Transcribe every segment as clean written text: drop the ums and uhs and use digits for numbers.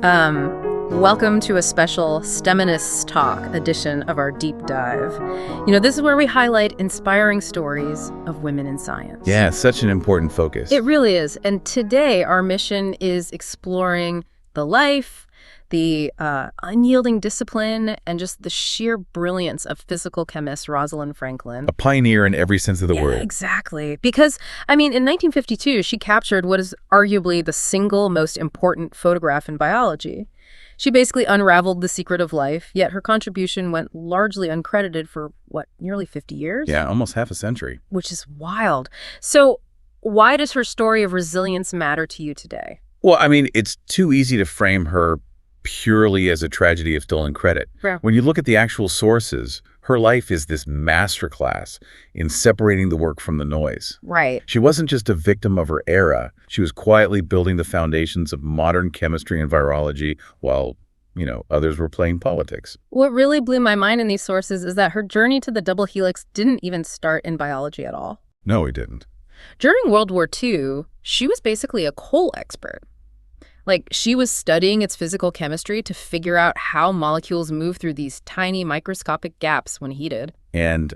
Welcome to a special STEMinist Talk edition of our Deep Dive. This is where we highlight inspiring stories of women in science. Yeah, such an important focus. It really is. And today our mission is exploring the life, the unyielding discipline, and just the sheer brilliance of physical chemist Rosalind Franklin. A pioneer in every sense of the word. Exactly. Because, in 1952, she captured what is arguably the single most important photograph in biology. She basically unraveled the secret of life, yet her contribution went largely uncredited for, nearly 50 years? Yeah, almost half a century. Which is wild. So why does her story of resilience matter to you today? Well, it's too easy to frame her purely as a tragedy of stolen credit. Yeah. When you look at the actual sources, her life is this masterclass in separating the work from the noise. Right. She wasn't just a victim of her era. She was quietly building the foundations of modern chemistry and virology while, others were playing politics. What really blew my mind in these sources is that her journey to the double helix didn't even start in biology at all. No, it didn't. During World War II, she was basically a coal expert. She was studying its physical chemistry to figure out how molecules move through these tiny microscopic gaps when heated. And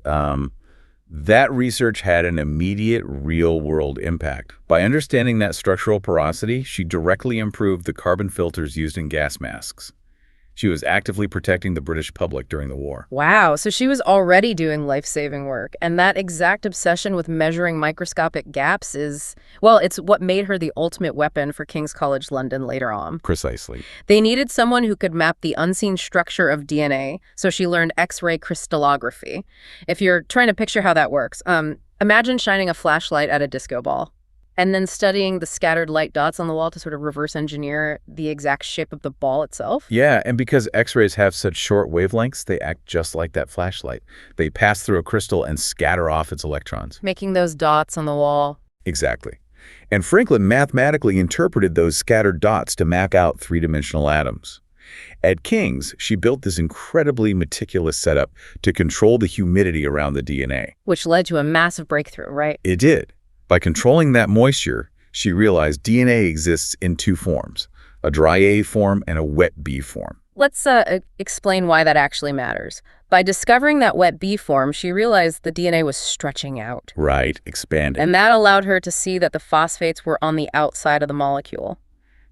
that research had an immediate real-world impact. By understanding that structural porosity, she directly improved the carbon filters used in gas masks. She was actively protecting the British public during the war. Wow, so she was already doing life-saving work. And that exact obsession with measuring microscopic gaps it's what made her the ultimate weapon for King's College London later on. Precisely. They needed someone who could map the unseen structure of DNA, so she learned X-ray crystallography. If you're trying to picture how that works, imagine shining a flashlight at a disco ball and then studying the scattered light dots on the wall to sort of reverse engineer the exact shape of the ball itself. Yeah, and because X-rays have such short wavelengths, they act just like that flashlight. They pass through a crystal and scatter off its electrons. Making those dots on the wall. Exactly. And Franklin mathematically interpreted those scattered dots to map out three-dimensional atoms. At King's, she built this incredibly meticulous setup to control the humidity around the DNA. Which led to a massive breakthrough, right? It did. By controlling that moisture, she realized DNA exists in two forms, a dry A form and a wet B form. Let's explain why that actually matters. By discovering that wet B form, she realized the DNA was stretching out. Right, expanding. And that allowed her to see that the phosphates were on the outside of the molecule.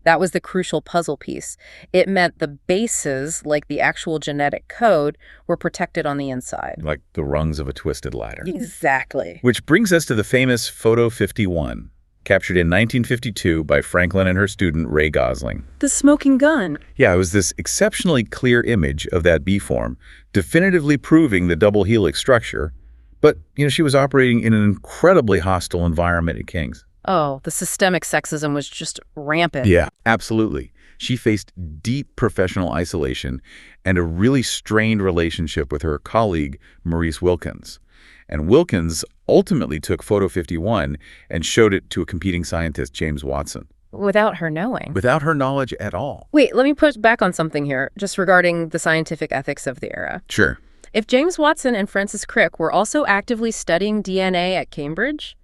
That was the crucial puzzle piece. It meant the bases, like the actual genetic code, were protected on the inside. Like the rungs of a twisted ladder. Exactly. Which brings us to the famous Photo 51, captured in 1952 by Franklin and her student Ray Gosling. The smoking gun. Yeah, it was this exceptionally clear image of that B form, definitively proving the double helix structure. But, she was operating in an incredibly hostile environment at King's. Oh, the systemic sexism was just rampant. Yeah, absolutely. She faced deep professional isolation and a really strained relationship with her colleague, Maurice Wilkins. And Wilkins ultimately took Photo 51 and showed it to a competing scientist, James Watson. Without her knowing. Without her knowledge at all. Wait, let me push back on something here, just regarding the scientific ethics of the era. Sure. If James Watson and Francis Crick were also actively studying DNA at Cambridge,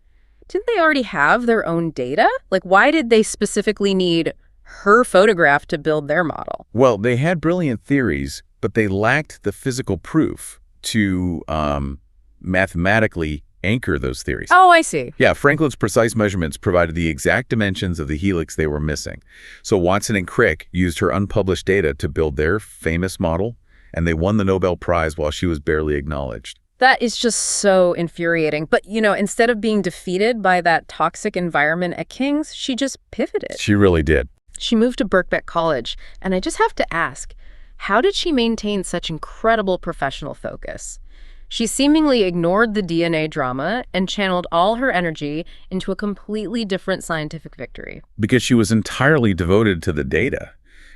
didn't they already have their own data? Why did they specifically need her photograph to build their model? Well, they had brilliant theories, but they lacked the physical proof to mathematically anchor those theories. Oh, I see. Yeah, Franklin's precise measurements provided the exact dimensions of the helix they were missing. So Watson and Crick used her unpublished data to build their famous model, and they won the Nobel Prize while she was barely acknowledged. That is just so infuriating. But, instead of being defeated by that toxic environment at King's, she just pivoted. She really did. She moved to Birkbeck College. And I just have to ask, how did she maintain such incredible professional focus? She seemingly ignored the DNA drama and channeled all her energy into a completely different scientific victory. Because she was entirely devoted to the data.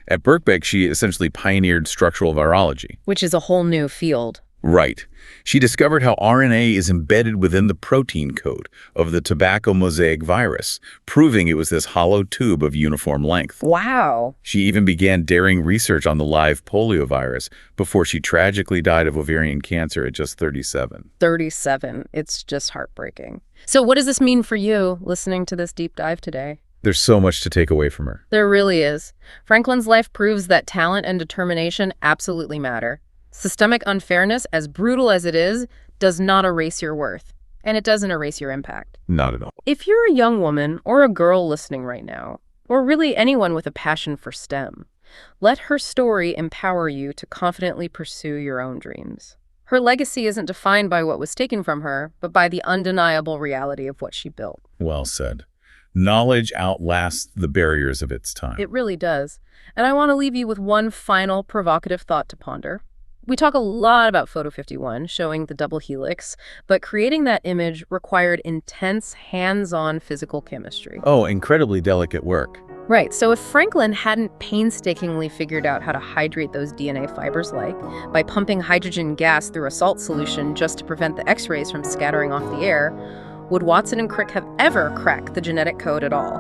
At Birkbeck, she essentially pioneered structural virology. Which is a whole new field. Right. She discovered how RNA is embedded within the protein code of the tobacco mosaic virus, proving it was this hollow tube of uniform length. Wow. She even began daring research on the live poliovirus before she tragically died of ovarian cancer at just 37. 37. It's just heartbreaking. So what does this mean for you listening to this deep dive today? There's so much to take away from her. There really is. Franklin's life proves that talent and determination absolutely matter. Systemic unfairness, as brutal as it is, does not erase your worth. And it doesn't erase your impact. Not at all. If you're a young woman or a girl listening right now, or really anyone with a passion for STEM, let her story empower you to confidently pursue your own dreams. Her legacy isn't defined by what was taken from her, but by the undeniable reality of what she built. Well said. Knowledge outlasts the barriers of its time. It really does. And I want to leave you with one final provocative thought to ponder. We talk a lot about Photo 51, showing the double helix, but creating that image required intense, hands-on physical chemistry. Oh, incredibly delicate work. Right, so if Franklin hadn't painstakingly figured out how to hydrate those DNA fibers by pumping hydrogen gas through a salt solution just to prevent the X-rays from scattering off the air, would Watson and Crick have ever cracked the genetic code at all?